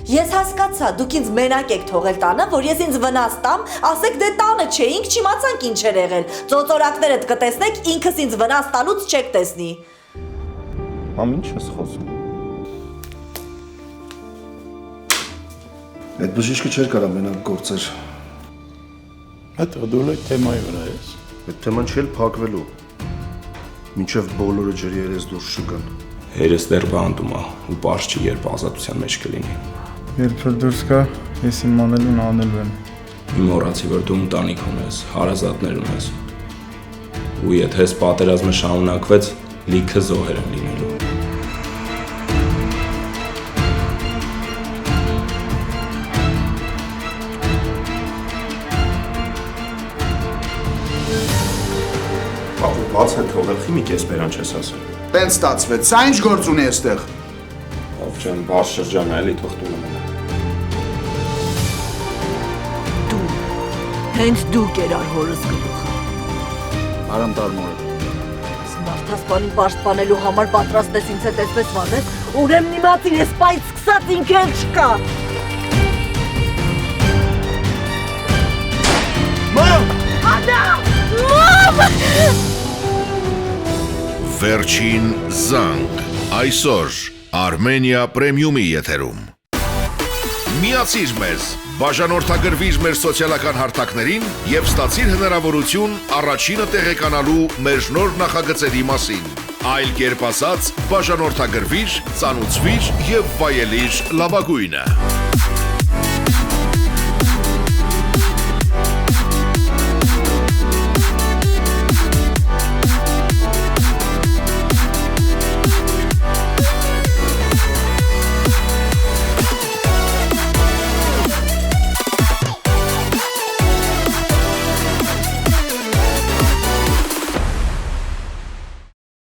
Ես հասկացա, դուք ինձ մենակ եք թողել տանը, որ ես ինձ վնաս տամ, ասեք դե տանը չէինք, չիմացանք ինչ էր եղել։ Ծոծորակներդ կտեսնեք, ինքս ինձ վնաս տալուց չեք տեսնի։ Մամ, ինչ ես խոսում։ Այդ բժիշկը չէր կարա մենակ գործեր։ Այդ դու լայ թեմայի վրա ես։ Այդ թեման չի էլ փակվելու։ Մինչև բոլորը ջրի երես դուրս չգան։ Հերս դեռ բանդում է ու պարզ չի երբ ազատության մեջ կլինի։ Երբ որ դուրս գա, ես իմ անելուն անելու եմ։ Իմ մոռացի, որ դու ընտանիք ունես, հարազատներ ունես։ Ու եթե այս պատերազմը շարունակվեց, լիքը զոհեր են լինելու։ Բաց է թողել, խի մի կես բերան չես ասել։ Տենց ստացվեց, սա ինչ գործ ունի այստեղ։ Ով ջան, բաց շրջանը էլի թող տունը մնա։ Դու, հենց դու կերար հորս գլուխը։ Արամ տարմորը։ Մարդասպանին պաշտպանելու համար պատրաստ ես ինձ հետ այսպես վանել, ուրեմն իմացիր, ես պայծ սկսած ինք էլ չկա։ Մամ! Անա! Մամ! Վերջին զանգ, այսօր Armenia Premium-ի եթերում։ Միացիր մեզ, բաժանորդագրվիր մեր սոցիալական հարթակներին և ստացիր հնարավորություն առաջինը տեղեկանալու մեր նոր նախագծերի մասին։ Այլ կերպ ասած, բաժանորդագրվիր, ծանուցվիր և վայելիր լավագույնը։